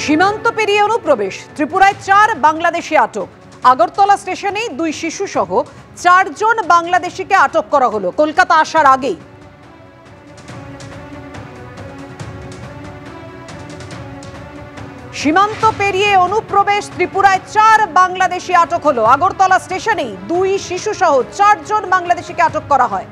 সীমান্ত পেরিয়ে অনুপ্রবেশ, ত্রিপুরায় 4 বাংলাদেশি আটক। আগরতলা স্টেশনে 2 শিশু সহ 4 জন বাংলাদেশিকে আটক করা হলো কলকাতা আসার আগেই। সীমান্ত পেরিয়ে অনুপ্রবেশ, ত্রিপুরায় 4 বাংলাদেশি আটক হলো। আগরতলা স্টেশনেই 2 শিশু সহ 4 জন বাংলাদেশিকে আটক করা হয়।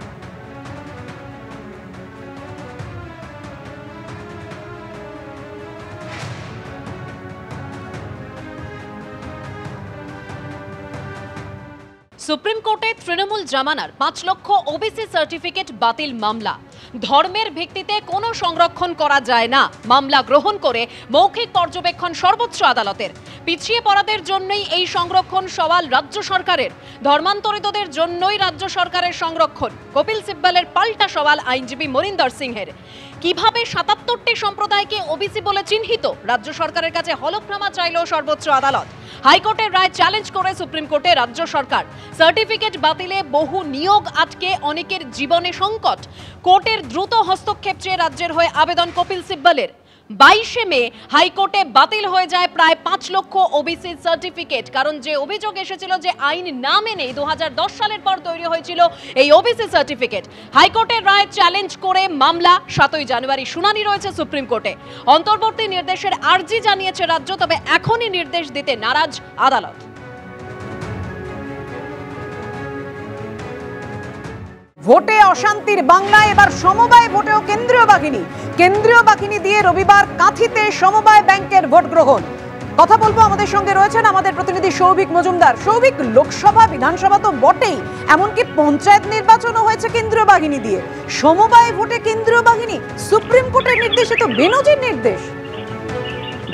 সুপ্রিম কোর্টে তৃণমূল জামানার 5 লক্ষ ওবিসি সার্টিফিকেট বাতিল মামলা। ধর্মের ভিত্তিতে কোনো সংরক্ষণ করা যায় না মামলা গ্রহণ করে মৌখিক পর্যবেক্ষণ সর্বোচ্চ আদালতের। পিছিয়ে পড়াদের জন্যই এই সংরক্ষণ সওয়াল রাজ্য সরকারের, ধর্মান্তরিতদের জন্যই রাজ্য সরকারের সংরক্ষণ। কপিল সিব্বলের পাল্টা সওয়াল আইনজীবী মনিন্দর সিংহের। কিভাবে 77টি সম্প্রদায়কে ওবিসি বলে চিহ্নিত? রাজ্য সরকারের কাছে হলফনামা চাইল সর্বোচ্চ আদালত। হাইকোর্টের রায় চ্যালেঞ্জ করে সুপ্রিম কোর্টে রাজ্য সরকার। সার্টিফিকেট বাতিলে বহু নিয়োগ আটকে অনেকের জীবনে সংকট। কোর্টের দ্রুত হস্তক্ষেপ চেয়ে রাজ্যের হয়ে আবেদন কপিল সিব্বলের। 22 মে হাইকোর্টে বাতিল হয়ে যায় প্রায় 5 লক্ষ ওবিসি সার্টিফিকেট। কারণ যে অভিযোগ এসেছিল যে আইন না মেনে 2010 সালের পর তৈরি হয়েছিল এই ওবিসি সার্টিফিকেট। হাইকোর্টের রায় চ্যালেঞ্জ করে মামলা। 7ই জানুয়ারি শুনানি রয়েছে সুপ্রিম কোর্টে। অন্তর্বর্তী নির্দেশের আর্জি জানিয়েছে রাজ্য, তবে এখনই নির্দেশ দিতে নারাজ আদালত। ভোটে অশান্তির বাংলায় এবার সমবায় ভোটেও কেন্দ্রীয় বাহিনী দিয়ে রবিবার কাঁথিতে সমবায় ব্যাংকের ভোট গ্রহণ। কথা বলবো, আমাদের সঙ্গে রয়েছেন আমাদের প্রতিনিধি সৌভিক মজুমদার। সৌভিক, লোকসভা বিধানসভা তো বটেই, এমনকি পঞ্চায়েত নির্বাচনও হয়েছে কেন্দ্রীয় বাহিনী দিয়ে। সমবায় ভোটে কেন্দ্রীয় বাহিনী, সুপ্রিম কোর্টের নির্দেশে তো বেনজির নির্দেশ।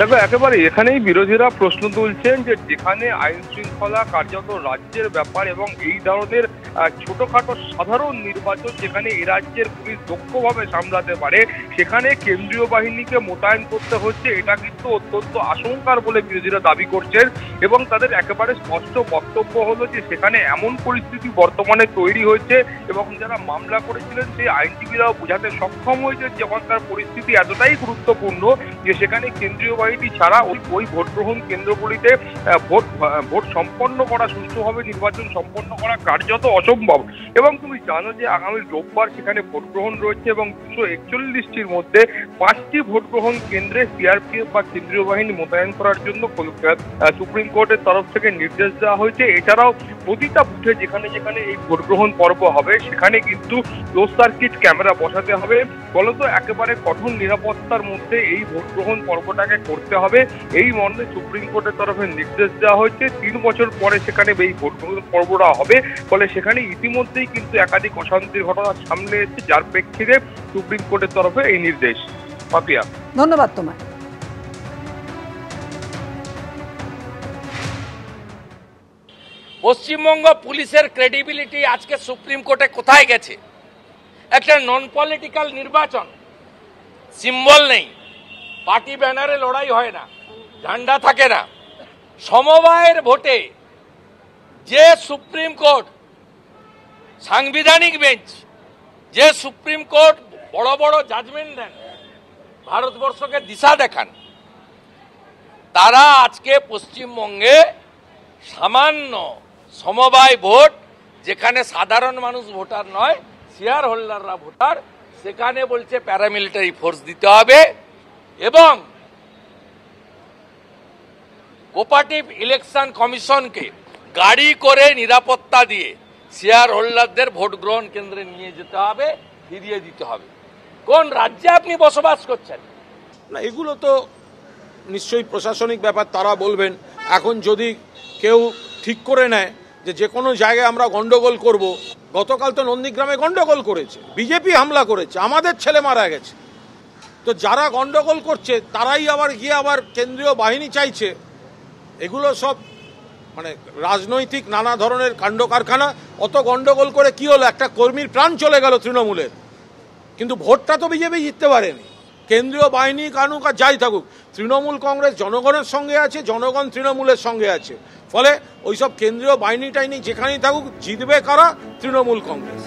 দেখো, একেবারে এখানেই বিরোধীরা প্রশ্ন তুলছেন যে যেখানে আইন শৃঙ্খলা কার্যত রাজ্যের ব্যাপার এবং এই ধরনের ছোটখাটো সাধারণ নির্বাচন যেখানে এ রাজ্যের পুলিশ দক্ষভাবে সামলাতে পারে, সেখানে কেন্দ্রীয় বাহিনীকে মোতায়েন করতে হচ্ছে। এটা কিন্তু অত্যন্ত আশঙ্কার বলে বিরোধীরা দাবি করছেন এবং তাদের একেবারে স্পষ্ট বক্তব্য হলো যে সেখানে এমন পরিস্থিতি বর্তমানে তৈরি হয়েছে এবং যারা মামলা করেছিলেন সেই আইনজীবীরাও বোঝাতে সক্ষম হয়েছে যে এখনকার পরিস্থিতি এতটাই গুরুত্বপূর্ণ যে সেখানে কেন্দ্রীয় বাহিনী ছাড়া ওই ভোট গ্রহণ কেন্দ্রগুলিতে ভোট সম্পন্ন করা, সুষ্ঠুভাবে নির্বাচন সম্পন্ন করা কার্যত অসম্ভব। এবং তুমি জানো যে আগামী রোববার সেখানে ভোট গ্রহণ রয়েছে এবং 241টির মধ্যে 5টি ভোট গ্রহণ কেন্দ্রে সিআরপিএফ বা কেন্দ্রীয় বাহিনী মোতায়েন করার জন্য সুপ্রিম কোর্টের তরফ থেকে নির্দেশ দেওয়া হয়েছে। এছাড়াও প্রতিটা বুথে যেখানে যেখানে এই ভোট গ্রহণ পর্ব হবে সেখানে কিন্তু ক্লোজ সার্কিট ক্যামেরা বসাতে হবে। ফলত একেবারে কঠোর নিরাপত্তার মধ্যে এই ভোট গ্রহণ পর্বটাকে করতে হবে, এই মর্মে সুপ্রিম কোর্টের তরফে নির্দেশ দেওয়া হয়েছে। 3 বছর পরে সেখানে এই ভোট গ্রহণ পর্বটা হবে। ফলে সেখানে ইতিমধ্যেই কিন্তু একাধিক অশান্তির ঘটনা সামনে এসেছে, যার প্রেক্ষিতে সুপ্রিম কোর্টের তরফে এই নির্দেশ। পাপিয়া, ধন্যবাদ তোমায়। পশ্চিমবঙ্গ পুলিশের ক্রেডিবিলিটি আজকে সুপ্রিম কোর্টে কোথায় গেছে? একটা নন পলিটিক্যাল নির্বাচন, সিম্বল নেই, পার্টি ব্যানারে লড়াই হয় না, ঝান্ডা থাকে না। সমবায়ের ভোটে যে সুপ্রিম কোর্ট সাংবিধানিক বেঞ্চ, যে সুপ্রিম কোর্ট বড় বড় জাজমেন্ট দেন, ভারতবর্ষকে দিশা দেখান, তারা আজকে পশ্চিমবঙ্গে সামান্য সমবায় ভোট, যেখানে সাধারণ মানুষ ভোটার নয়, শেয়ার হোল্ডাররা ভোটার, সেখানে বলছে প্যারামিলিটারি ফোর্স দিতে হবে এবং কোঅপারেটিভ ইলেকশন কমিশনকে গাড়ি করে নিরাপত্তা দিয়ে শেয়ার হোল্ডারদের ভোট গ্রহণ কেন্দ্রে নিয়ে যেতে হবে, ফিরিয়ে দিতে হবে। কোন রাজ্যে আপনি বসবাস করছেন? না, এগুলো তো নিশ্চয়ই প্রশাসনিক ব্যাপার, তারা বলবেন। এখন যদি কেউ ঠিক করে নেয় যে কোনো জায়গায় আমরা গন্ডগোল করব, গতকাল তো নন্দীগ্রামে গন্ডগোল করেছে, বিজেপি হামলা করেছে, আমাদের ছেলে মারা গেছে। তো যারা গন্ডগোল করছে তারাই আবার গিয়ে আবার কেন্দ্রীয় বাহিনী চাইছে। এগুলো সব মানে রাজনৈতিক নানা ধরনের কাণ্ড কারখানা। অত গন্ডগোল করে কি হলো? একটা কর্মীর প্রাণ চলে গেল তৃণমূলের, কিন্তু ভোটটা তো বিজেপি জিততে পারেনি। কেন্দ্রীয় বাহিনী কানুক আর যাই থাকুক, তৃণমূল কংগ্রেস জনগণের সঙ্গে আছে, জনগণ তৃণমূলের সঙ্গে আছে। ফলে ওইসব কেন্দ্রীয় বাহিনী টাইনি যেখানেই থাকুক, জিতবে কারা? তৃণমূল কংগ্রেস।